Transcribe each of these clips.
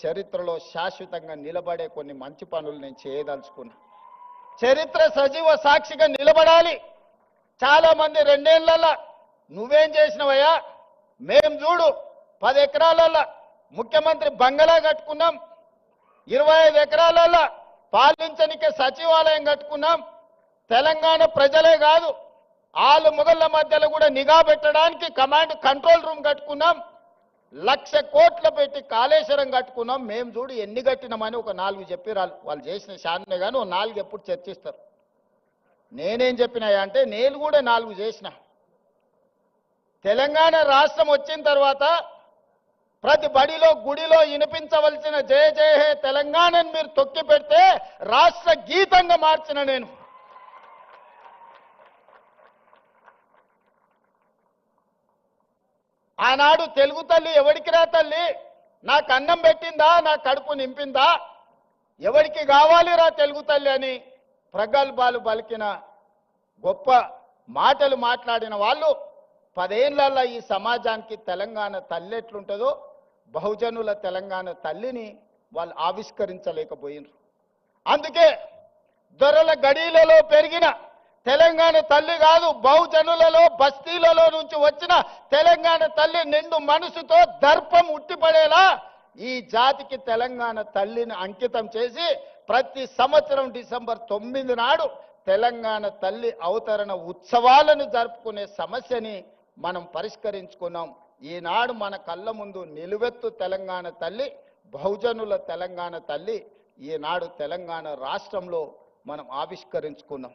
చరిత్రలో శాశ్వతంగా నిలబడే కొన్ని మంచి పనులు నేను చేయదలుచుకున్నా. చరిత్ర సజీవ సాక్షిగా నిలబడాలి. చాలా మంది 2 ఏళ్లలో నువ్వేం చేసినవయ్యా, మేం చూడు 10 ఎకరాలలో ముఖ్యమంత్రి బంగళా కట్టుకున్నాం, 25 ఎకరాలలో పాలించనికే సచివాలయం కట్టుకున్నాం. తెలంగాణ ప్రజలే కాదు ఆలు మొగళ్ళ మధ్యలో కూడా నిఘా పెట్టడానికి కమాండ్ కంట్రోల్ రూమ్ కట్టుకున్నాం. 1,00,000 కోట్లు పెట్టి కాళేశ్వరం కట్టుకున్నాం. మేము చూడు ఎన్ని కట్టినామని ఒక 4 చెప్పిరాలు. వాళ్ళు చేసిన శాన్నే కానీ ఓ 4 ఎప్పుడు చర్చిస్తారు. నేనేం చెప్పినాయా అంటే నేను కూడా 4 చేసిన. తెలంగాణ రాష్ట్రం వచ్చిన తర్వాత ప్రతి బడిలో గుడిలో వినిపించవలసిన జయ జయ హే తెలంగాణని మీరు తొక్కి పెడితే రాష్ట్ర గీతంగా మార్చిన నేను. ఆనాడు తెలుగు తల్లి ఎవడికి రా తల్లి, నాకు అన్నం పెట్టిందా, నా కడుపు నింపిందా, ఎవరికి కావాలిరా తెలుగు తల్లి అని ప్రగల్భాలు పలికిన గొప్ప మాటలు మాట్లాడిన వాళ్ళు 10 ఏళ్లలో ఈ సమాజానికి తెలంగాణ తల్లి ఎట్లుంటుందో బహుజనుల తెలంగాణ తల్లిని వాళ్ళు ఆవిష్కరించలేకపోయినారు. అందుకే దొరల గడీలలో పెరిగిన తెలంగాణ తల్లి కాదు, బహుజనులలో బస్తీలలో నుంచి వచ్చిన తెలంగాణ తల్లి నిండు మనసుతో దర్పం ఉట్టిపడేలా ఈ జాతికి తెలంగాణ తల్లిని అంకితం చేసి ప్రతి సంవత్సరం డిసెంబర్ 9 నాడు తెలంగాణ తల్లి అవతరణ ఉత్సవాలను జరుపుకునే సమస్యని మనం పరిష్కరించుకున్నాం. ఈనాడు మన కళ్ళ ముందు నిలువెత్తు తెలంగాణ తల్లి, బహుజనుల తెలంగాణ తల్లి ఈనాడు తెలంగాణ రాష్ట్రంలో మనం ఆవిష్కరించుకున్నాం.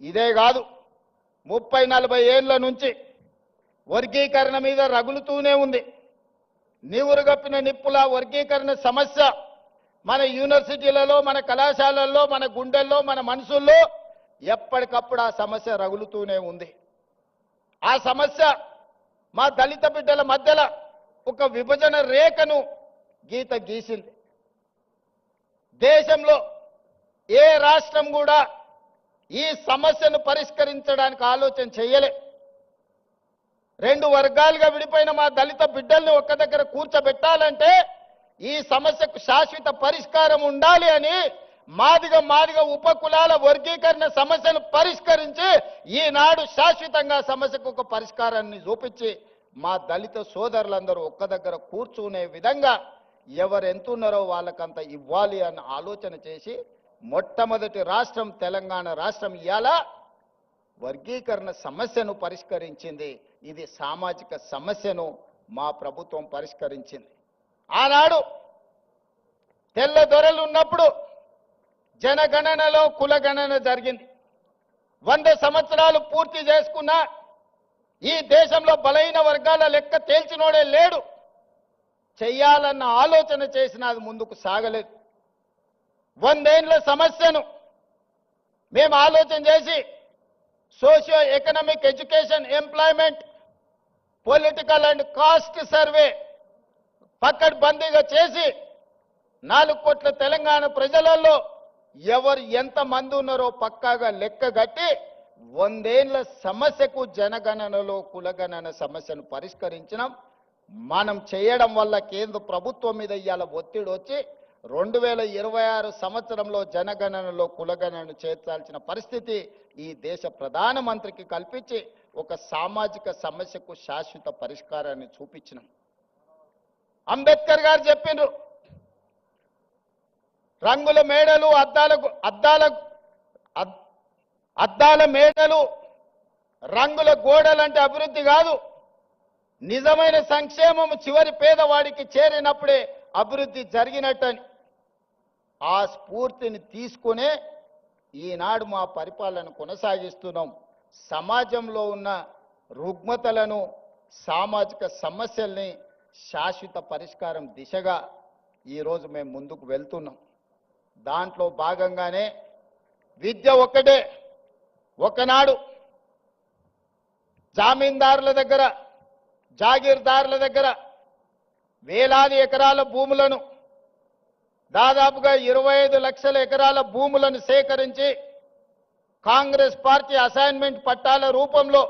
ఇదే కాదు 30-40 ఏళ్ల నుంచి వర్గీకరణ మీద రగులుతూనే ఉంది. నీవురుగప్పిన నిప్పుల వర్గీకరణ సమస్య మన యూనివర్సిటీలలో, మన కళాశాలల్లో, మన గుండెల్లో, మన మనసుల్లో ఎప్పటికప్పుడు ఆ సమస్య రగులుతూనే ఉంది. ఆ సమస్య మా దళిత బిడ్డల మధ్యలో ఒక విభజన రేఖను గీత గీసింది. దేశంలో ఏ రాష్ట్రం కూడా ఈ సమస్యను పరిష్కరించడానికి ఆలోచన చేయలే. 2 వర్గాలుగా విడిపోయిన మా దళిత బిడ్డల్ని ఒక్క దగ్గర కూర్చోబెట్టాలంటే ఈ సమస్యకు శాశ్వత పరిష్కారం ఉండాలి అని మాదిగ ఉపకులాల వర్గీకరణ సమస్యను పరిష్కరించి ఈనాడు శాశ్వతంగా సమస్యకు ఒక పరిష్కారాన్ని చూపించి మా దళిత సోదరులందరూ ఒక్క దగ్గర కూర్చునే విధంగా ఎవరు ఎంతున్నారో వాళ్ళకంత ఇవ్వాలి అన్న ఆలోచన చేసి మొట్టమొదటి రాష్ట్రం తెలంగాణ రాష్ట్రం ఇయాల వర్గీకరణ సమస్యను పరిష్కరించింది. ఇది సామాజిక సమస్యను మా ప్రభుత్వం పరిష్కరించింది. ఆనాడు తెల్ల దొరలు ఉన్నప్పుడు జనగణనలో కులగణన జరిగింది. 100 సంవత్సరాలు పూర్తి చేసుకున్న ఈ దేశంలో బలైన వర్గాల లెక్క తేల్చినోడే లేడు. చెయ్యాలన్న ఆలోచన చేసిన అది ముందుకు సాగలేదు. 100 ఏళ్ల సమస్యను మేము ఆలోచన చేసి socio economic education, employment, political and caste survey పకడ్బందీగా చేసి 4 కోట్ల తెలంగాణ ప్రజలలో ఎవరు ఎంతమంది ఉన్నారో పక్కాగా లెక్క కట్టి 100 ఏళ్ల సమస్యకు జనగణనలో కులగణన సమస్యను పరిష్కరించినాం. మనం చేయడం వల్ల కేంద్ర ప్రభుత్వం మీద ఇవాళ ఒత్తిడి వచ్చి 2026 సంవత్సరంలో జనగణనలో కులగణనను చేర్చాల్సిన పరిస్థితి ఈ దేశ ప్రధానమంత్రికి కల్పించి ఒక సామాజిక సమస్యకు శాశ్వత పరిష్కారాన్ని చూపించినాం. అంబేద్కర్ గారు చెప్పిండ్రు, రంగుల మేడలు, అద్దాల మేడలు, రంగుల గోడలంటే అభివృద్ధి కాదు, నిజమైన సంక్షేమం చివరి పేదవాడికి చేరినప్పుడే అభివృద్ధి జరిగినట్టని. ఆ స్ఫూర్తిని తీసుకునే ఈనాడు మా పరిపాలన కొనసాగిస్తున్నాం. సమాజంలో ఉన్న రుగ్మతలను, సామాజిక సమస్యల్ని శాశ్వత పరిష్కారం దిశగా ఈరోజు మేము ముందుకు వెళ్తున్నాం. దాంట్లో భాగంగానే విద్య ఒక్కటే. ఒకనాడు జామీందారుల దగ్గర, జాగీర్దారుల దగ్గర వేలాది ఎకరాల భూములను, దాదాపుగా 25 లక్షల ఎకరాల భూములను సేకరించి కాంగ్రెస్ పార్టీ అసైన్మెంట్ పట్టాల రూపంలో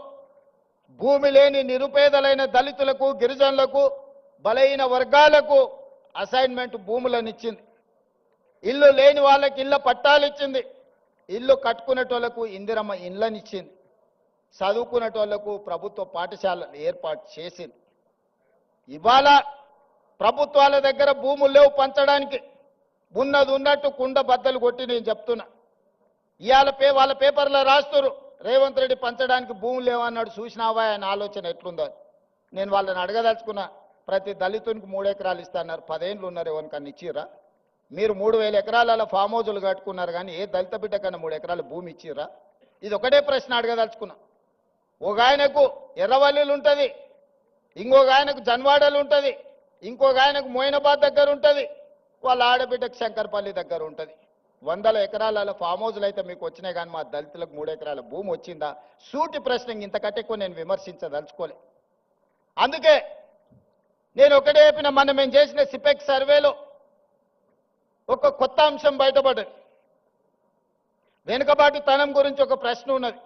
భూమి లేని నిరుపేదలైన దళితులకు, గిరిజనులకు, బలైన వర్గాలకు అసైన్మెంట్ భూములను ఇచ్చింది, ఇల్లు లేని వాళ్ళకి ఇళ్ళ పట్టాలు ఇచ్చింది, ఇల్లు కట్టుకునేటోళ్లకు ఇందిరమ్మ ఇళ్ళని ఇచ్చింది, చదువుకునేటోళ్లకు ప్రభుత్వ పాఠశాలలు ఏర్పాటు చేసింది. ఇవాళ ప్రభుత్వాల దగ్గర భూములు లేవు పంచడానికి, ఉన్నది ఉన్నట్టు కుండ బద్దలు కొట్టి నేను చెప్తున్నా. ఇవాళ వాళ్ళ పేపర్లో రాస్తున్నారు రేవంత్ రెడ్డి పంచడానికి భూములు లేవన్నాడు, చూసినావా ఆయన ఆలోచన ఎట్లుందో. నేను వాళ్ళని అడగదలుచుకున్నా, ప్రతి దళితునికి 3 ఎకరాలు ఇస్తాన్నారు, 10 ఏళ్ళు ఉన్నారు, ఎవరికన్నా ఇచ్చిర్రా? మీరు 3000 ఎకరాల ఫామ్ హౌజులు కట్టుకున్నారు, కానీ ఏ దళిత బిడ్డ కన్నా 3 ఎకరాల భూమి ఇచ్చిర్రా? ఇది ఒకటే ప్రశ్న అడగదలుచుకున్నా. ఒక ఆయనకు ఎర్రవల్లిలు ఉంటుంది, ఇంకొక ఆయనకు జన్వాడలు ఉంటుంది, ఇంకొక ఆయనకు మోయినాబాద్ దగ్గర ఉంటుంది, వాళ్ళ ఆడబిడ్డకు శంకర్పల్లి దగ్గర ఉంటుంది. 100 ఎకరాల ఫామ్ హౌజులు అయితే మీకు వచ్చినాయి, కానీ మా దళితులకు 3 ఎకరాల భూమి వచ్చిందా? సూటి ప్రశ్న, ఇంతకంటే ఎక్కువ నేను విమర్శించదలుచుకోలే. అందుకే నేను ఒకటే చెప్పిన, మనం మేము చేసిన సిపెక్ సర్వేలో ఒక కొత్త అంశం బయటపడ్డది. వెనుకబాటుతనం గురించి ఒక ప్రశ్న ఉన్నది.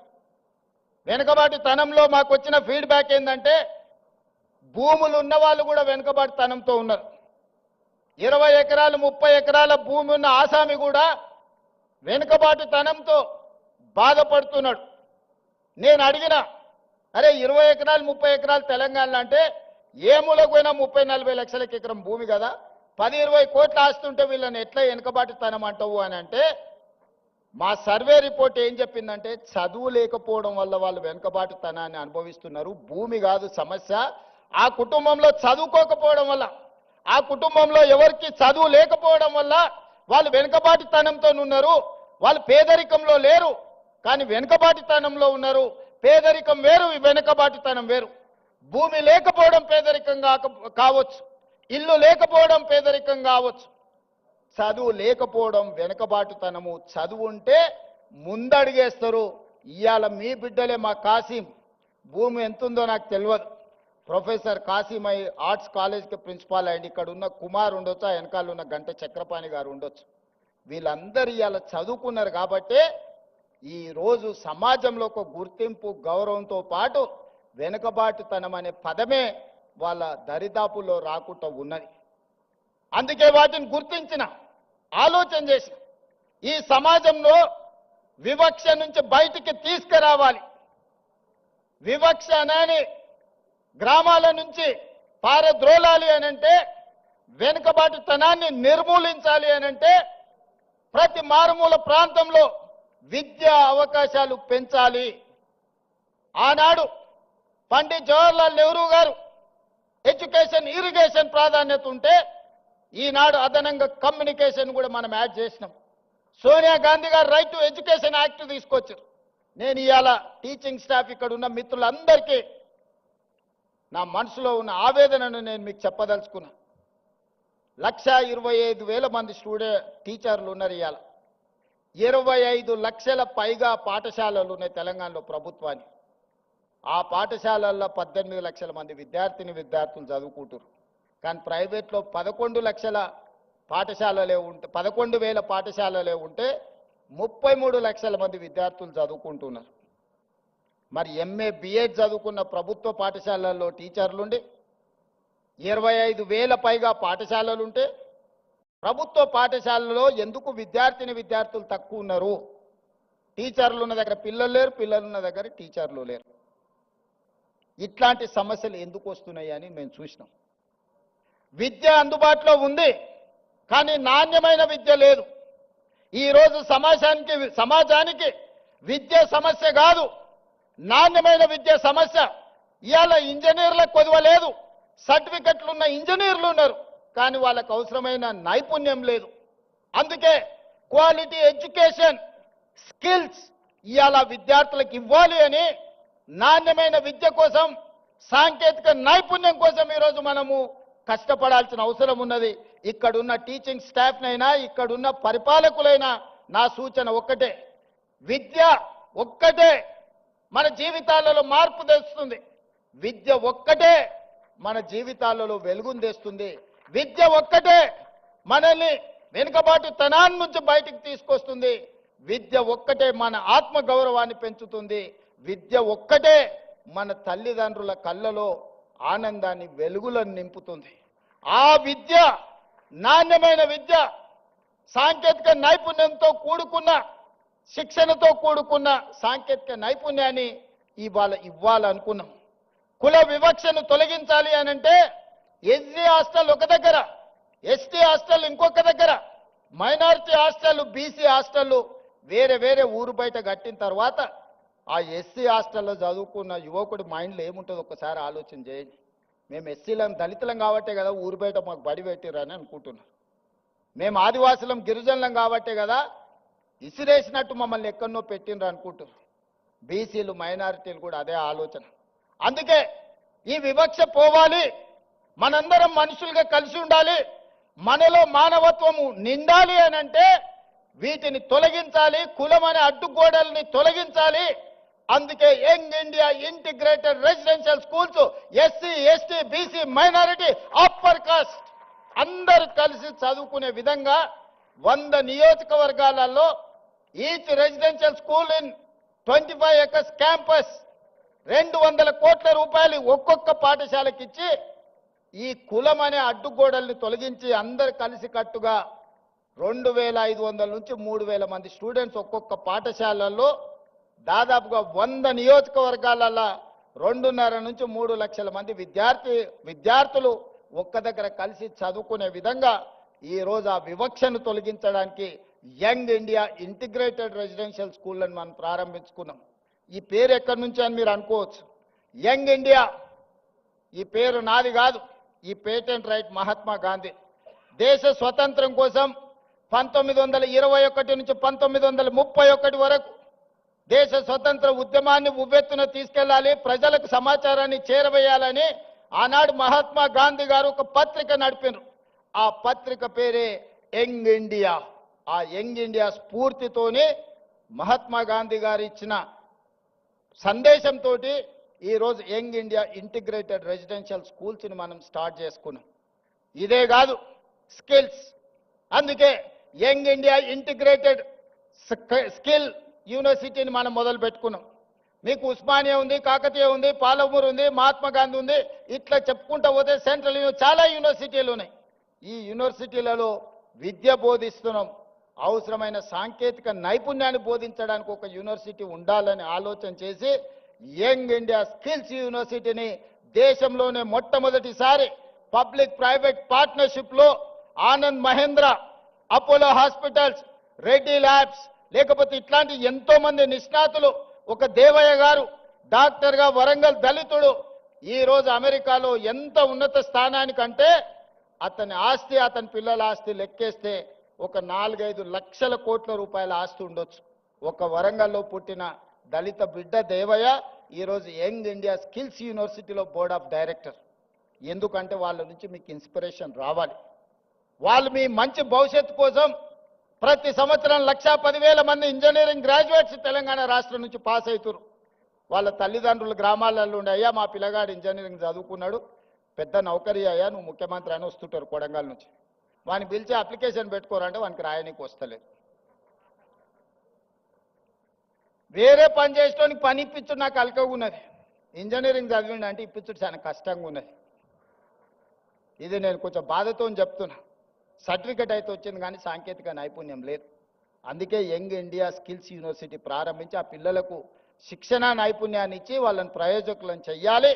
వెనుకబాటుతనంలో మాకు వచ్చిన ఫీడ్బ్యాక్ ఏంటంటే, భూములు ఉన్న వాళ్ళు కూడా వెనుకబాటుతనంతో ఉన్నారు. 20 ఎకరాలు 30 ఎకరాల భూమి ఉన్న ఆసామి కూడా వెనుకబాటుతనంతో బాధపడుతున్నాడు. నేను అడిగిన, అరే 20 ఎకరాలు 30 ఎకరాలు తెలంగాణలో అంటే ఏ మూలకు పోయినా 30-40 లక్షలకి ఎకరం భూమి కదా, 10-20 కోట్ల ఆస్తుంటే వీళ్ళని ఎట్లా వెనుకబాటుతనం అంటావు అని అంటే, మా సర్వే రిపోర్ట్ ఏం చెప్పిందంటే, చదువు లేకపోవడం వల్ల వాళ్ళు వెనుకబాటుతనాన్ని అనుభవిస్తున్నారు. భూమి కాదు సమస్య, ఆ కుటుంబంలో చదువుకోకపోవడం వల్ల, ఆ కుటుంబంలో ఎవరికి చదువు లేకపోవడం వల్ల వాళ్ళు వెనుకబాటుతనంతో ఉన్నారు. వాళ్ళు పేదరికంలో లేరు, కానీ వెనుకబాటుతనంలో ఉన్నారు. పేదరికం వేరు, వెనుకబాటుతనం వేరు. భూమి లేకపోవడం పేదరికం కావచ్చు, ఇల్లు లేకపోవడం పేదరికం కావచ్చు, చదువు లేకపోవడం వెనుకబాటుతనము. చదువు ఉంటే ముందడిగేస్తారు. ఇవాళ మీ బిడ్డలే మా కాసిం, భూమి ఎంతుందో నాకు తెలియదు, ప్రొఫెసర్ కాసిం అయి ఆర్ట్స్ కాలేజ్కి ప్రిన్సిపాల్ అయ్యండి. ఇక్కడ ఉన్న కుమార్ ఉండొచ్చు, ఆ వెనకాల ఉన్న గంట చక్రపాణి గారు ఉండొచ్చు. వీళ్ళందరూ ఇవాళ చదువుకున్నారు కాబట్టే ఈరోజు సమాజంలో ఒక గుర్తింపు గౌరవంతో పాటు వెనుకబాటుతనం అనే పదమే వాళ్ళ దరిదాపుల్లో రాకుండా ఉన్నది. అందుకే వాటిని గుర్తించిన, ఆలోచన చేసిన, ఈ సమాజంలో వివక్ష నుంచి బయటికి తీసుకురావాలి. వివక్ష అనేది గ్రామాల నుంచి పారద్రోలాలి అనంటే, వెనుకబాటుతనాన్ని నిర్మూలించాలి అనంటే, ప్రతి మారుమూల ప్రాంతంలో విద్యా అవకాశాలు పెంచాలి. ఆనాడు పండిత్ జవహర్లాల్ నెహ్రూ గారు ఎడ్యుకేషన్ ఇరిగేషన్ ప్రాధాన్యత ఉంటే, ఈనాడు అదనంగా కమ్యూనికేషన్ కూడా మనం యాడ్ చేసినాం. సోనియా గాంధీ గారు రైట్ టు ఎడ్యుకేషన్ యాక్ట్ తీసుకొచ్చారు. నేను ఇవాళ టీచింగ్ స్టాఫ్ ఇక్కడ ఉన్న మిత్రులందరికీ నా మనసులో ఉన్న ఆవేదనను నేను మీకు చెప్పదలుచుకున్నా. 1,25,000 మంది టీచర్లు ఉన్నారు. ఇవాళ 25 లక్షల పైగా పాఠశాలలు ఉన్నాయి తెలంగాణలో ప్రభుత్వానికి. ఆ పాఠశాలల్లో 18 లక్షల మంది విద్యార్థులు చదువుకుంటారు. కానీ ప్రైవేట్లో 11 లక్షల పాఠశాలలే ఉంటే, 11,000 పాఠశాలలే ఉంటే 33 లక్షల మంది విద్యార్థులు చదువుకుంటున్నారు. మరి ఎంఏ బిఎడ్ చదువుకున్న ప్రభుత్వ పాఠశాలల్లో టీచర్లుండి 25,000 పైగా పాఠశాలలుంటే, ప్రభుత్వ పాఠశాలలో ఎందుకు విద్యార్థులు తక్కువ ఉన్నారు? టీచర్లు ఉన్న దగ్గర పిల్లలు లేరు, పిల్లలు ఉన్న దగ్గర టీచర్లు లేరు. ఇట్లాంటి సమస్యలు ఎందుకు వస్తున్నాయి అని మేము చూసినాం. విద్య అందుబాటులో ఉంది, కానీ నాణ్యమైన విద్య లేదు. ఈరోజు సమాజానికి విద్య సమస్య కాదు, నాణ్యమైన విద్య సమస్య. ఇవాళ ఇంజనీర్లకు కొదవలేదు, సర్టిఫికెట్లు ఉన్న ఇంజనీర్లు ఉన్నారు, కానీ వాళ్ళకు అవసరమైన నైపుణ్యం లేదు. అందుకే క్వాలిటీ ఎడ్యుకేషన్ స్కిల్స్ ఇవాళ విద్యార్థులకు ఇవ్వాలి అని, నాణ్యమైన విద్య కోసం, సాంకేతిక నైపుణ్యం కోసం ఈరోజు మనము కష్టపడాల్సిన అవసరం ఉన్నది. ఇక్కడున్న టీచింగ్ స్టాఫ్నైనా, ఇక్కడున్న పరిపాలకులైనా నా సూచన ఒక్కటే, విద్య ఒక్కటే మన జీవితాలలో మార్పు తెస్తుంది. విద్య ఒక్కటే మన జీవితాలలో వెలుగును తెస్తుంది. విద్య ఒక్కటే మనల్ని వెనుకబాటుతనాన్ని నుంచి బయటికి తీసుకొస్తుంది. విద్య ఒక్కటే మన ఆత్మ గౌరవాన్ని పెంచుతుంది. విద్య ఒక్కటే మన తల్లిదండ్రుల కళ్ళలో ఆనందాన్ని, వెలుగులను నింపుతుంది. ఆ విద్య నాణ్యమైన విద్య, సాంకేతిక నైపుణ్యంతో కూడుకున్న శిక్షణతో కూడుకున్న సాంకేతిక నైపుణ్యాన్ని ఇవ్వాలనుకున్నాం. కుల వివక్షను తొలగించాలి అనంటే ఎస్సీ హాస్టల్ ఒక దగ్గర, ఎస్టీ హాస్టల్ ఇంకొక దగ్గర, మైనారిటీ హాస్టల్, బీసీ హాస్టల్ వేరే వేరే ఊరు బయట కట్టిన తర్వాత ఆ ఎస్సీ హాస్టల్లో చదువుకున్న యువకుడి మైండ్లో ఏముంటుందో ఒక్కసారి ఆలోచన చేయండి. మేము ఎస్సీలం దళితులం కాబట్టే కదా ఊరు బయట మాకు బడి పెట్టిరని అనుకుంటున్నాం. మేము ఆదివాసులం గిరిజనులం కాబట్టే కదా ఇసిరేసినట్టు మమ్మల్ని ఎక్కడనో పెట్టినరు అనుకుంటున్నారు. బీసీలు మైనారిటీలు కూడా అదే ఆలోచన. అందుకే ఈ వివక్ష పోవాలి, మనందరం మనుషులుగా కలిసి ఉండాలి, మనలో మానవత్వము నిండాలి అనంటే వీటిని తొలగించాలి, కులం అనే అడ్డుగోడల్ని తొలగించాలి. అందుకే young India integrated residential schools SC, ST, BC, minority, upper caste అందరూ కలిసి చదువుకునే విధంగా 100 నియోజకవర్గాలలో each residential school in 25 acres campus 200 కోట్ల రూపాయలు ఒక్కొక్క పాఠశాలకి ఇచ్చి ఈ కులం అనే అడ్డుగోడల్ని తొలగించి అందరు కలిసి కట్టుగా 2500 నుంచి 3000 మంది స్టూడెంట్స్ ఒక్కొక్క పాఠశాలల్లో దాదాపుగా 100 నియోజకవర్గాలలో 2.5 నుంచి 3 లక్షల మంది విద్యార్థులు ఒక్క దగ్గర కలిసి చదువుకునే విధంగా ఈ రోజు ఆ వివక్షను తొలగించడానికి యంగ్ ఇండియా ఇంటిగ్రేటెడ్ రెసిడెన్షియల్ స్కూళ్ళని మనం ప్రారంభించుకున్నాం. ఈ పేరు ఎక్కడి నుంచి అని మీరు అనుకోవచ్చు. యంగ్ ఇండియా ఈ పేరు నాది కాదు, ఈ పేటెంట్ రైట్ మహాత్మా గాంధీ. దేశ స్వతంత్రం కోసం 1921 నుంచి 1931 వరకు దేశ స్వతంత్ర ఉద్యమాన్ని ఉవ్వెత్తున తీసుకెళ్లాలి, ప్రజలకు సమాచారాన్ని చేరవేయాలని ఆనాడు మహాత్మా గాంధీ గారు ఒక పత్రిక నడిపారు. ఆ పత్రిక పేరే యంగ్ ఇండియా. ఆ యంగ్ ఇండియా స్ఫూర్తితోనే మహాత్మా గాంధీ గారు ఇచ్చిన సందేశంతో ఈరోజు యంగ్ ఇండియా ఇంటిగ్రేటెడ్ రెసిడెన్షియల్ స్కూల్స్ని మనం స్టార్ట్ చేసుకున్నాం. ఇదే కాదు, స్కిల్స్. అందుకే యంగ్ ఇండియా ఇంటిగ్రేటెడ్ స్కిల్ యూనివర్సిటీని మనం మొదలు పెట్టుకున్నాం. మీకు ఉస్మానియా ఉంది, కాకతీయ ఉంది, పాలమూరు ఉంది, మహాత్మా గాంధీ ఉంది, ఇట్లా చెప్పుకుంటూ పోతే సెంట్రల్ చాలా యూనివర్సిటీలు ఉన్నాయి. ఈ యూనివర్సిటీలలో విద్య బోధిస్తున్నాం. అవసరమైన సాంకేతిక నైపుణ్యాన్ని బోధించడానికి ఒక యూనివర్సిటీ ఉండాలని ఆలోచన చేసి యంగ్ ఇండియా స్కిల్స్ యూనివర్సిటీని దేశంలోనే మొట్టమొదటిసారి పబ్లిక్ ప్రైవేట్ పార్ట్నర్షిప్లో Anand Mahindra, Apollo hospitals, Reddy labs, లేకపోతే ఇట్లాంటి ఎంతో మంది నిష్ణాతులు, ఒక దేవయ్య గారు డాక్టర్గా వరంగల్ దళితుడు ఈరోజు అమెరికాలో ఎంత ఉన్నత స్థానానికంటే అతని ఆస్తి, అతని పిల్లల ఆస్తి లెక్కేస్తే ఒక 4-5 లక్షల కోట్ల రూపాయల ఆస్తి ఉండొచ్చు. ఒక వరంగల్లో పుట్టిన దళిత బిడ్డ దేవయ్య ఈరోజు యంగ్ ఇండియా స్కిల్స్ యూనివర్సిటీలో బోర్డ్ ఆఫ్ డైరెక్టర్. ఎందుకంటే వాళ్ళ నుంచి మీకు ఇన్స్పిరేషన్ రావాలి. వాళ్ళు మీ మంచి భవిష్యత్తు కోసం ప్రతి సంవత్సరం 1,10,000 మంది ఇంజనీరింగ్ గ్రాడ్యుయేట్స్ తెలంగాణ రాష్ట్రం నుంచి పాస్ అవుతారు. వాళ్ళ తల్లిదండ్రులు గ్రామాలలో ఉండే, అయ్యా మా పిల్లగాడు ఇంజనీరింగ్ చదువుకున్నాడు, పెద్ద నౌకరీ అయ్యా, నువ్వు ముఖ్యమంత్రి అని వస్తుంటారు కొడంగల్ నుంచి. వాడిని పిలిచి అప్లికేషన్ పెట్టుకోరంటే వానికి రాయడానికి వస్తలేదు. వేరే పని చేసేటోనికి పని ఇప్పించుడు నాకు అలకగా ఉన్నది. ఇంజనీరింగ్ చదివిండి అంటే ఇప్పించుడు చాలా కష్టంగా ఉన్నది. ఇది నేను కొంచెం బాధతో చెప్తున్నా. సర్టిఫికెట్ అయితే వచ్చింది కానీ సాంకేతిక నైపుణ్యం లేదు. అందుకే యంగ్ ఇండియా స్కిల్స్ యూనివర్సిటీ ప్రారంభించి ఆ పిల్లలకు శిక్షణ నైపుణ్యాన్ని ఇచ్చి వాళ్ళని ప్రయోజకులను చెయ్యాలి.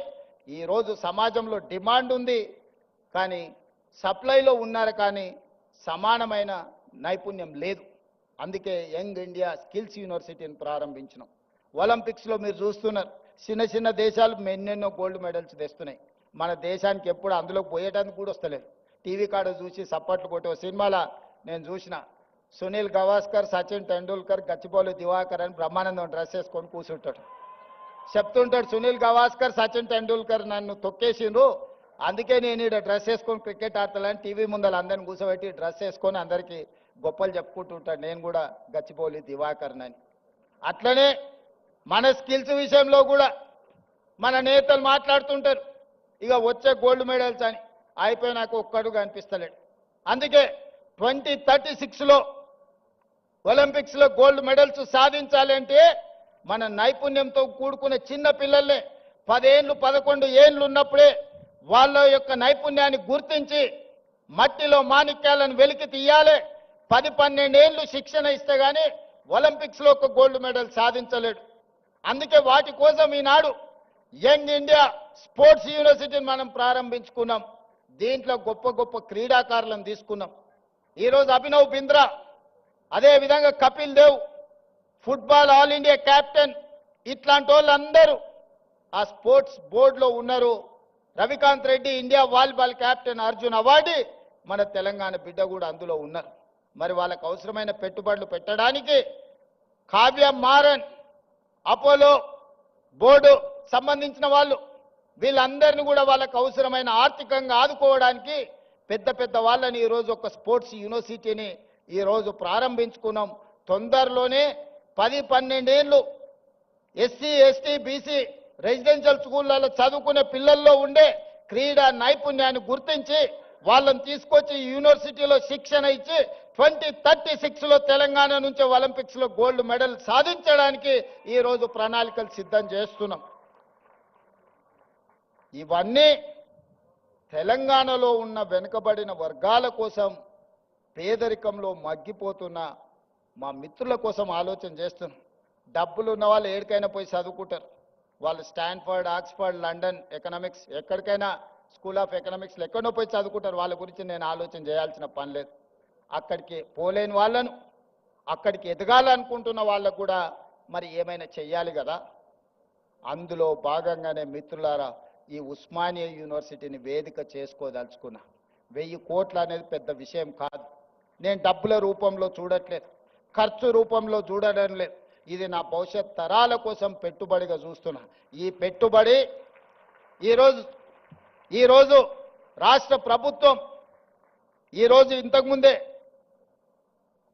ఈరోజు సమాజంలో డిమాండ్ ఉంది కానీ సప్లైలో ఉన్నారు కానీ సమానమైన నైపుణ్యం లేదు. అందుకే యంగ్ ఇండియా స్కిల్స్ యూనివర్సిటీని ప్రారంభించినాం. ఒలింపిక్స్లో మీరు చూస్తున్నారు, చిన్న చిన్న దేశాలు ఎన్నెన్నో గోల్డ్ మెడల్స్ తెస్తున్నాయి. మన దేశానికి ఎప్పుడు అందులోకి పోయేటానికి కూడా వస్తలేదు. టీవీ కాడ చూసి సప్పట్లు కొట్టే సినిమాలో నేను చూసిన సునీల్ గవాస్కర్, సచిన్ టెండూల్కర్, గచ్చిబౌలి దివాకర్ అని బ్రహ్మానందం డ్రెస్ వేసుకొని కూర్చుంటాడు. చెప్తుంటాడు సునీల్ గవాస్కర్, సచిన్ టెండూల్కర్ నన్ను తొక్కేసిండ్రు, అందుకే నేను ఇక్కడ డ్రెస్ వేసుకొని క్రికెట్ ఆడతానని టీవీ ముందర అందరిని కూర్చోబెట్టి డ్రెస్ వేసుకొని అందరికీ గొప్పలు చెప్పుకుంటుంటాడు. నేను కూడా గచ్చిబౌలి దివాకర్నని. అట్లనే మన స్కిల్స్ విషయంలో కూడా మన నేతలు మాట్లాడుతుంటారు, ఇక వచ్చే గోల్డ్ మెడల్స్ అని. అయిపోయినాక ఒక్కడు కనిపిస్తలేడు. అందుకే 2036లో ఒలింపిక్స్లో గోల్డ్ మెడల్స్ సాధించాలి అంటే మన నైపుణ్యంతో కూడుకునే చిన్న పిల్లల్ని 10 ఏళ్ళు 11 ఏళ్ళు ఉన్నప్పుడే వాళ్ళ యొక్క నైపుణ్యాన్ని గుర్తించి మట్టిలో మాణిక్యాలను వెలికి తీయాలి. 10-12 ఏళ్ళు శిక్షణ ఇస్తే గానీ ఒలింపిక్స్లో ఒక గోల్డ్ మెడల్ సాధించలేడు. అందుకే వాటి కోసం ఈనాడు యంగ్ ఇండియా స్పోర్ట్స్ యూనివర్సిటీని మనం ప్రారంభించుకున్నాం. దీంట్లో గొప్ప గొప్ప క్రీడాకారులను తీసుకున్నాం. ఈరోజు అభినవ్ బింద్రా, అదేవిధంగా Kapil Dev, football all India captain, ఇట్లాంటి వాళ్ళందరూ ఆ స్పోర్ట్స్ బోర్డులో ఉన్నారు. Ravikanth Reddy India volleyball captain, Arjun award మన తెలంగాణ బిడ్డ కూడా అందులో ఉన్నారు. మరి వాళ్ళకు అవసరమైన పెట్టుబడులు పెట్టడానికి కావ్య మారన్, అపోలో బోర్డు సంబంధించిన వాళ్ళు, వీళ్ళందరినీ కూడా వాళ్ళకు అవసరమైన ఆర్థికంగా ఆదుకోవడానికి పెద్ద పెద్ద వాళ్ళని ఈరోజు ఒక స్పోర్ట్స్ యూనివర్సిటీని ఈరోజు ప్రారంభించుకున్నాం. తొందరలోనే 10-12 ఏళ్ళు ఎస్సీ ఎస్టీ బీసీ రెసిడెన్షియల్ స్కూళ్ళలో చదువుకునే పిల్లల్లో ఉండే క్రీడా నైపుణ్యాన్ని గుర్తించి వాళ్ళని తీసుకొచ్చి యూనివర్సిటీలో శిక్షణ ఇచ్చి 2036లో తెలంగాణ నుంచి ఒలింపిక్స్లో గోల్డ్ మెడల్ సాధించడానికి ఈరోజు ప్రణాళికలు సిద్ధం చేస్తున్నాం. ఇవన్నీ తెలంగాణలో ఉన్న వెనుకబడిన వర్గాల కోసం, పేదరికంలో మగ్గిపోతున్న మా మిత్రుల కోసం ఆలోచన చేస్తున్నాం. డబ్బులు ఉన్న వాళ్ళు ఎక్కడికైనా పోయి చదువుకుంటారు. వాళ్ళు స్టాన్ఫర్డ్, ఆక్స్ఫర్డ్, లండన్ ఎకనామిక్స్, ఎక్కడికైనా స్కూల్ ఆఫ్ ఎకనామిక్స్లో ఎక్కడో పోయి చదువుకుంటారు. వాళ్ళ గురించి నేను ఆలోచన చేయాల్సిన పని లేదు. అక్కడికి పోలేని వాళ్ళను, అక్కడికి ఎదగాలనుకుంటున్న వాళ్ళకు కూడా మరి ఏమైనా చెయ్యాలి కదా. అందులో భాగంగానే మిత్రులారా ఈ ఉస్మానియా యూనివర్సిటీని వేదిక చేసుకోదలుచుకున్నా. 1000 కోట్లు అనేది పెద్ద విషయం కాదు. నేను డబ్బుల రూపంలో చూడట్లేదు, ఖర్చు రూపంలో చూడడం లేదు. ఇది నా భవిష్యత్ తరాల కోసం పెట్టుబడిగా చూస్తున్నా. ఈ పెట్టుబడి ఈరోజు రాష్ట్ర ప్రభుత్వం ఈరోజు ఇంతకుముందే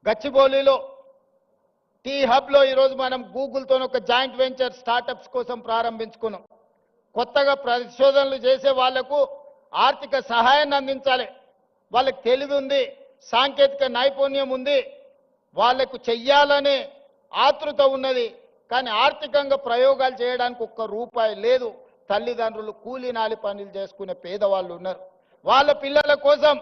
గచ్చిబౌలిలో టీ హబ్లో ఈరోజు మనం గూగుల్తో ఒక జాయింట్ వెంచర్ స్టార్టప్స్ కోసం ప్రారంభించుకున్నాం. కొత్తగా పరిశోధనలు చేసే వాళ్లకు ఆర్థిక సహాయాన్ని అందించాలి. వాళ్ళకి తెలివి ఉంది, సాంకేతిక నైపుణ్యం ఉంది, వాళ్లకు చెయ్యాలనే ఆతృత ఉన్నది. కానీ ఆర్థికంగా ప్రయోగాలు చేయడానికి ఒక్క రూపాయి లేదు. తల్లిదండ్రులు కూలీనాలి పనులు చేసుకునే పేదవాళ్ళు ఉన్నారు. వాళ్ళ పిల్లల కోసం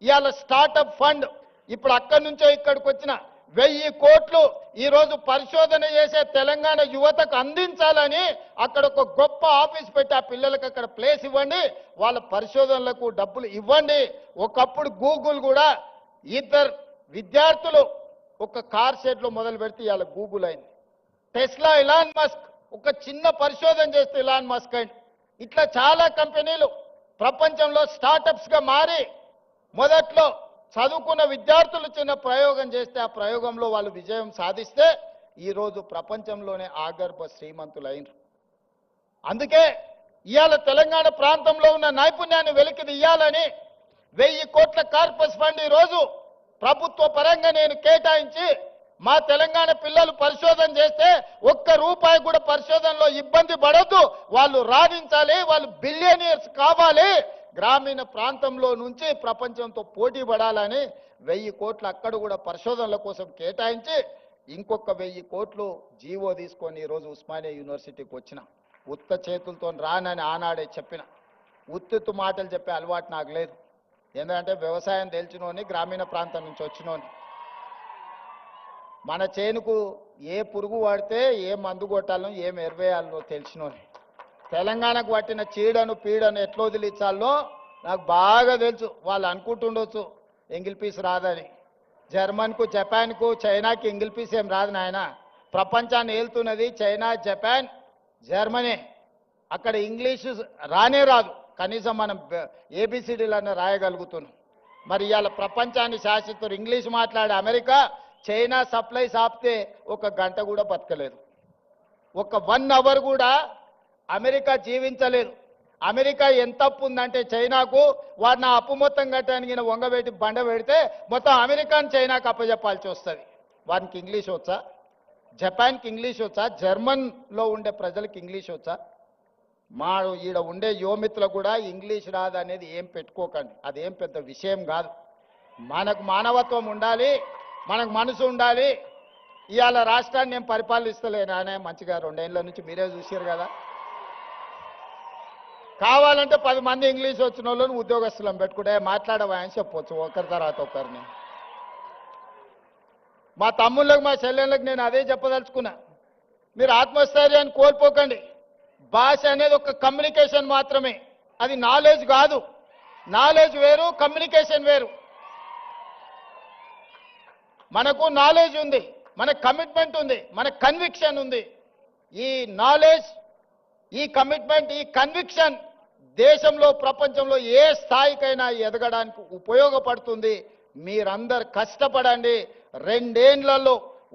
ఇవాళ స్టార్టప్ ఫండ్ ఇప్పుడు అక్కడి నుంచో ఇక్కడికి వచ్చిన 1000 కోట్లు ఈరోజు పరిశోధన చేసే తెలంగాణ యువతకు అందించాలని అక్కడ ఒక గొప్ప ఆఫీస్ పెట్టి ఆ పిల్లలకు అక్కడ ప్లేస్ ఇవ్వండి, వాళ్ళ పరిశోధనలకు డబ్బులు ఇవ్వండి. ఒకప్పుడు గూగుల్ కూడా 2 విద్యార్థులు ఒక కార్ షెడ్లో మొదలు పెడితే ఇవాళ గూగుల్ అయింది. టెస్లా, ఇలాన్ మస్క్ ఒక చిన్న పరిశోధన చేస్తే ఇలాన్ మస్క్ అయింది. ఇట్లా చాలా కంపెనీలు ప్రపంచంలో స్టార్టప్స్గా మారి మొదట్లో చదువుకున్న విద్యార్థులు చిన్న ప్రయోగం చేస్తే ఆ ప్రయోగంలో వాళ్ళు విజయం సాధిస్తే ఈరోజు ప్రపంచంలోనే ఆగర్భ శ్రీమంతులైనరు. అందుకే ఇవాళ తెలంగాణ ప్రాంతంలో ఉన్న నైపుణ్యాన్ని వెలికి తీయాలని 1000 కోట్ల కార్పస్ ఫండ్ ఈరోజు ప్రభుత్వ పరంగా నేను కేటాయించి మా తెలంగాణ పిల్లలు పరిశోధన చేస్తే ఒక్క రూపాయి కూడా పరిశోధనలో ఇబ్బంది పడొద్దు, వాళ్ళు రాణించాలి, వాళ్ళు బిలియనియర్స్ కావాలి, గ్రామీణ ప్రాంతంలో నుంచి ప్రపంచంతో పోటీ పడాలని 1000 కోట్లు అక్కడ కూడా పరిశోధనల కోసం కేటాయించి ఇంకొక 1000 కోట్లు జీవో తీసుకొని ఈరోజు ఉస్మానియా యూనివర్సిటీకి వచ్చిన. ఉత్త చేతులతో రానని ఆనాడే చెప్పిన. ఉత్తుత్తు మాటలు చెప్పే అలవాటు నాకు లేదు. ఎందుకంటే వ్యవసాయం తెలిసినోని, గ్రామీణ ప్రాంతం నుంచి వచ్చినోని. మన చేనుకు ఏ పురుగు పడితే ఏ మందు కొట్టాలో ఏం ఎరువేయాలో తెలిసినోని. తెలంగాణకు పట్టిన చీడను పీడను ఎట్లా వదిలించాలో నాకు బాగా తెలుసు. వాళ్ళు అనుకుంటుండొచ్చు ఎంగిల్ పీస్ రాదని. జర్మన్కు, జపాన్కు, చైనాకి ఎంగిల్ పీస్ ఏం రాదు నాయన. ప్రపంచాన్ని ఏలుతున్నది చైనా, జపాన్, జర్మనీ. అక్కడ ఇంగ్లీషు రానే రాదు, కనీసం మనం ఏబిసిడీలన్నా రాయగలుగుతున్నాం. మరి ఇవాళ ప్రపంచాన్ని శాసిస్తారు ఇంగ్లీష్ మాట్లాడే అమెరికా. చైనా సప్లైస్ ఆపితే 1 గంట కూడా బతకలేదు, 1 అవర్ కూడా అమెరికా జీవించలేదు. అమెరికా ఎంత అప్పు ఉందంటే చైనాకు, వాడు నా అప్పు మొత్తం కట్టడానికి వంగబెట్టి బండ పెడితే మొత్తం అమెరికాని చైనాకు అప్పచెప్పాల్సి వస్తుంది. వానికి ఇంగ్లీష్ వచ్చా? జపాన్కి ఇంగ్లీష్ వచ్చా? జర్మన్లో ఉండే ప్రజలకు ఇంగ్లీష్ వచ్చా? మా ఈడ ఉండే యువమిత్రులకు కూడా ఇంగ్లీష్ రాదు అనేది ఏం పెట్టుకోకండి, అదేం పెద్ద విషయం కాదు. మనకు మానవత్వం ఉండాలి, మనకు మనసు ఉండాలి. ఇవాళ రాష్ట్రాన్ని నేను పరిపాలిస్తలేను అనే మంచిగా 2 ఏళ్ల నుంచి మీరే చూసారు కదా. కావాలంటే 10 మంది ఇంగ్లీష్ వచ్చిన వాళ్ళని ఉద్యోగస్తులను పెట్టుకుంటే మాట్లాడవా అని చెప్పొచ్చు ఒకరి తర్వాత ఒకరిని. మా తమ్ముళ్ళకి మా చెల్లెళ్ళకి నేను అదే చెప్పదలుచుకున్నా, మీరు ఆత్మస్థైర్యాన్ని కోల్పోకండి. భాష అనేది ఒక కమ్యూనికేషన్ మాత్రమే, అది నాలెడ్జ్ కాదు. నాలెడ్జ్ వేరు, కమ్యూనికేషన్ వేరు. మనకు నాలెడ్జ్ ఉంది, మన కమిట్మెంట్ ఉంది, మన కన్విక్షన్ ఉంది. ఈ నాలెడ్జ్, ఈ కమిట్మెంట్, ఈ కన్విక్షన్ దేశంలో ప్రపంచంలో ఏ స్థాయికైనా ఎదగడానికి ఉపయోగపడుతుంది. మీరందరు కష్టపడండి. 2 ఏళ్లలో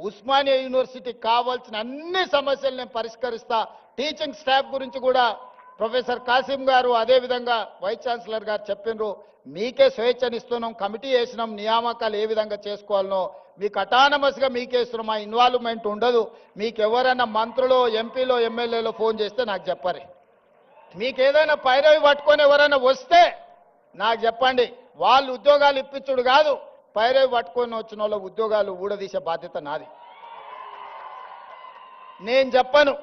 ఉస్మానియా యూనివర్సిటీకి కావాల్సిన అన్ని సమస్యలు నేను పరిష్కరిస్తా. టీచింగ్ స్టాఫ్ గురించి కూడా ప్రొఫెసర్ కాసిం గారు అదేవిధంగా వైస్ ఛాన్సలర్ గారు చెప్పినారు. మీకే స్వేచ్ఛనిస్తున్నాం, కమిటీ వేసినాం, నియామకాలు ఏ విధంగా చేసుకోవాలనో మీకు అటానమస్గా మీకే ఇస్తున్నాం. మా ఇన్వాల్వ్మెంట్ ఉండదు. మీకు ఎవరైనా మంత్రులు, ఎంపీలో, ఎమ్మెల్యేలో ఫోన్ చేస్తే నాకు చెప్పరు. మీకు ఏదైనా పైరవి పట్టుకొని ఎవరైనా వస్తే నాకు చెప్పండి. వాళ్ళు ఉద్యోగాలు ఇప్పించుడు కాదు, పైరవి పట్టుకొని వచ్చిన వాళ్ళ ఉద్యోగాలు ఊడదీసే బాధ్యత నాది. నేను చెప్పను,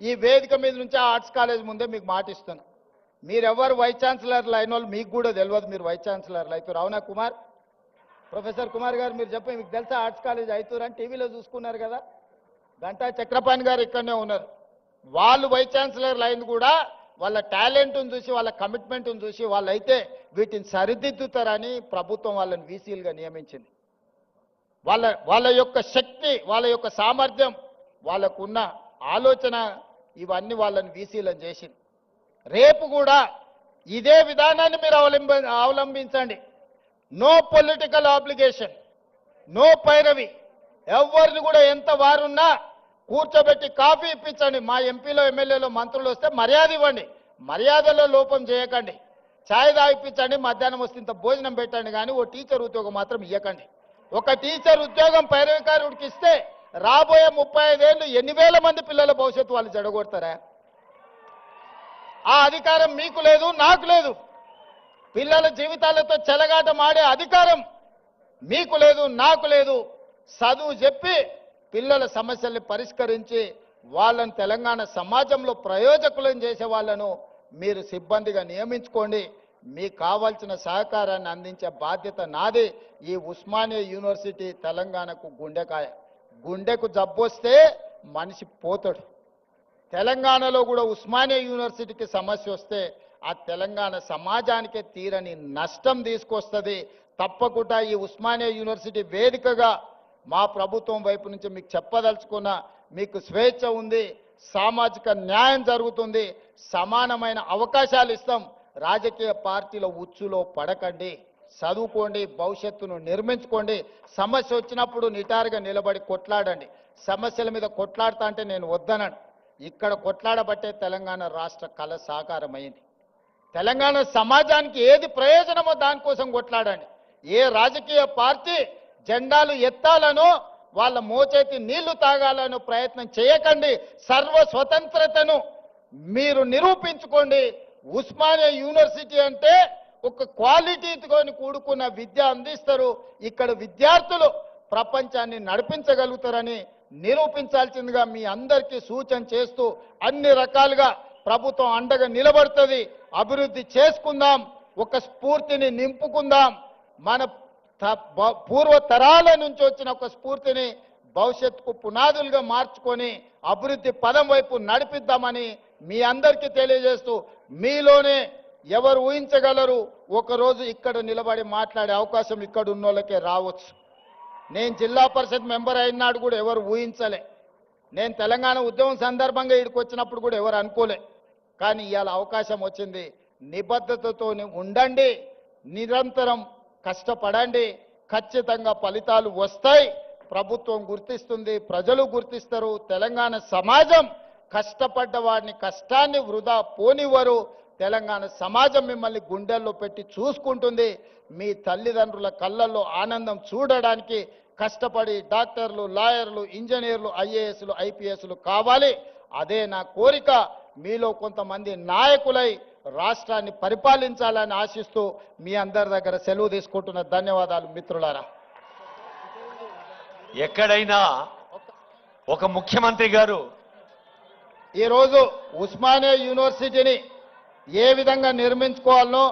ఈ వేదిక మీద నుంచి ఆర్ట్స్ కాలేజ్ ముందే మీకు మాటిస్తాను. మీరెవరు వైస్ ఛాన్సలర్లు అయిన వాళ్ళు మీకు కూడా తెలియదు మీరు వైస్ ఛాన్సలర్లు అవుతారు. అవునా కుమార్, ప్రొఫెసర్ కుమార్ గారు మీరు చెప్పండి, మీకు తెలుసా ఆర్ట్స్ కాలేజ్ అవుతారు అని టీవీలో చూసుకున్నారు కదా. గంటా చక్రపాణి గారు ఇక్కడనే ఉన్నారు. వాళ్ళు వైస్ ఛాన్సలర్లు అయింది కూడా వాళ్ళ టాలెంట్ను చూసి, వాళ్ళ కమిట్మెంట్ను చూసి వాళ్ళైతే వీటిని సరిదిద్దుతారని ప్రభుత్వం వాళ్ళని వీసీలుగా నియమించింది. వాళ్ళ యొక్క శక్తి, వాళ్ళ యొక్క సామర్థ్యం, వాళ్ళకున్న ఆలోచన ఇవన్నీ వాళ్ళని వీసీలను చేసింది. రేపు కూడా ఇదే విధానాన్ని మీరు అవలంబించండి. నో పొలిటికల్ ఆబ్లిగేషన్, నో పైరవి. ఎవరిని కూడా ఎంత వారున్నా కూర్చోబెట్టి కాఫీ ఇప్పించండి. మా ఎంపీలో, ఎమ్మెల్యేలో, మంత్రులు వస్తే మర్యాద ఇవ్వండి, మర్యాదలో లోపం చేయకండి. ఛాయ్ తాగిపించండి, మధ్యాహ్నం వస్తే ఇంత భోజనం పెట్టండి, కానీ ఓ టీచర్ ఉద్యోగం మాత్రం ఇవ్వకండి. ఒక టీచర్ ఉద్యోగం పైరవికారుడికి ఇస్తే రాబోయే 35 ఏళ్ళు 8,000 మంది పిల్లల భవిష్యత్తు వాళ్ళు జడగొడతారా? ఆ అధికారం మీకు లేదు, నాకు లేదు. పిల్లల జీవితాలతో చెలగాటం ఆడే అధికారం మీకు లేదు, నాకు లేదు. చదువు చెప్పి పిల్లల సమస్యల్ని పరిష్కరించి వాళ్ళని తెలంగాణ సమాజంలో ప్రయోజకులను చేసే వాళ్ళను మీరు సిబ్బందిగా నియమించుకోండి. మీకు కావాల్సిన సహకారాన్ని అందించే బాధ్యత నాది. ఈ ఉస్మానియా యూనివర్సిటీ తెలంగాణకు గుండెకాయ. గుండెకు జబ్బొస్తే మనిషి పోతాడు. తెలంగాణలో కూడా ఉస్మానియా యూనివర్సిటీకి సమస్య వస్తే ఆ తెలంగాణ సమాజానికే తీరని నష్టం తీసుకొస్తుంది. తప్పకుండా ఈ ఉస్మానియా యూనివర్సిటీ వేదికగా మా ప్రభుత్వం వైపు నుంచి మీకు చెప్పదలుచుకున్న, మీకు స్వేచ్ఛ ఉంది, సామాజిక న్యాయం జరుగుతుంది, సమానమైన అవకాశాలు ఇస్తాం. రాజకీయ పార్టీల ఉచ్చులో పడకండి, చదువుకోండి, భవిష్యత్తును నిర్మించుకోండి. సమస్య వచ్చినప్పుడు నిటారుగా నిలబడి కొట్లాడండి. సమస్యల మీద కొట్లాడుతా అంటే నేను వద్దనను. ఇక్కడ కొట్లాడబట్టే తెలంగాణ రాష్ట్ర కళ సాకారమైంది. తెలంగాణ సమాజానికి ఏది ప్రయోజనమో దానికోసం కొట్లాడండి. ఏ రాజకీయ పార్టీ జెండాలు ఎత్తాలనో వాళ్ళ మోచేతి నీళ్లు తాగాలనో ప్రయత్నం చేయకండి. సర్వ స్వతంత్రతను మీరు నిరూపించుకోండి. ఉస్మానియా యూనివర్సిటీ అంటే ఒక క్వాలిటీతో కూడుకున్న విద్య అందిస్తారు. ఇక్కడ విద్యార్థులు ప్రపంచాన్ని నడిపించగలుగుతారని నిరూపించాల్సిందిగా మీ అందరికీ సూచన చేస్తూ అన్ని రకాలుగా ప్రభుత్వం అండగా నిలబడుతుంది. అభివృద్ధి చేసుకుందాం, ఒక స్ఫూర్తిని నింపుకుందాం. మన పూర్వ తరాల నుంచి వచ్చిన ఒక స్ఫూర్తిని భవిష్యత్తుకు పునాదులుగా మార్చుకొని అభివృద్ధి పదం వైపు నడిపిద్దామని మీ అందరికీ తెలియజేస్తూ, మీలోనే ఎవరు ఊహించగలరు ఒకరోజు ఇక్కడ నిలబడి మాట్లాడే అవకాశం ఇక్కడ ఉన్న వాళ్ళకే రావచ్చు. నేను జిల్లా పరిషత్ మెంబర్ అయినాడు కూడా ఎవరు ఊహించలే. నేను తెలంగాణ ఉద్యమం సందర్భంగా ఇక్కడికి వచ్చినప్పుడు కూడా ఎవరు అనుకోలే. కానీ ఇవాళ అవకాశం వచ్చింది. నిబద్ధతతో ఉండండి, నిరంతరం కష్టపడండి, ఖచ్చితంగా ఫలితాలు వస్తాయి. ప్రభుత్వం గుర్తిస్తుంది, ప్రజలు గుర్తిస్తారు. తెలంగాణ సమాజం కష్టపడ్డ వాడిని కష్టాన్ని వృధా పోనివ్వరు. తెలంగాణ సమాజం మిమ్మల్ని గుండెల్లో పెట్టి చూసుకుంటుంది. మీ తల్లిదండ్రుల కళ్ళల్లో ఆనందం చూడడానికి కష్టపడి డాక్టర్లు, లాయర్లు, ఇంజనీర్లు, ఐఏఎస్లు, ఐపీఎస్లు కావాలి. అదే నా కోరిక. మీలో కొంతమంది నాయకులై రాష్ట్రాన్ని పరిపాలించాలని ఆశిస్తూ మీ అందరి దగ్గర సెలవు తీసుకుంటున్న ధన్యవాదాలు మిత్రులారా. ఎక్కడైనా ఒక ముఖ్యమంత్రి గారు ఈరోజు ఉస్మానియా యూనివర్సిటీని ఏ విధంగా నిర్మించుకోవాలనో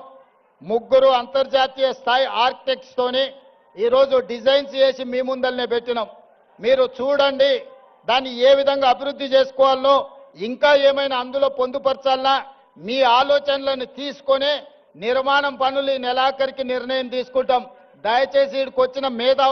ముగ్గురు అంతర్జాతీయ స్థాయి ఆర్కిటెక్ట్స్ తోని ఈరోజు డిజైన్స్ చేసి మీ ముందల్నే పెట్టినాం. మీరు చూడండి దాన్ని ఏ విధంగా అభివృద్ధి చేసుకోవాలనో ఇంకా ఏమైనా అందులో పొందుపరచాలన్నా మీ ఆలోచనలను తీసుకొని నిర్మాణం పనులు ఈ నెలాఖరికి నిర్ణయం తీసుకుంటాం. దయచేసి ఇక్కడికి వచ్చిన మేధావులు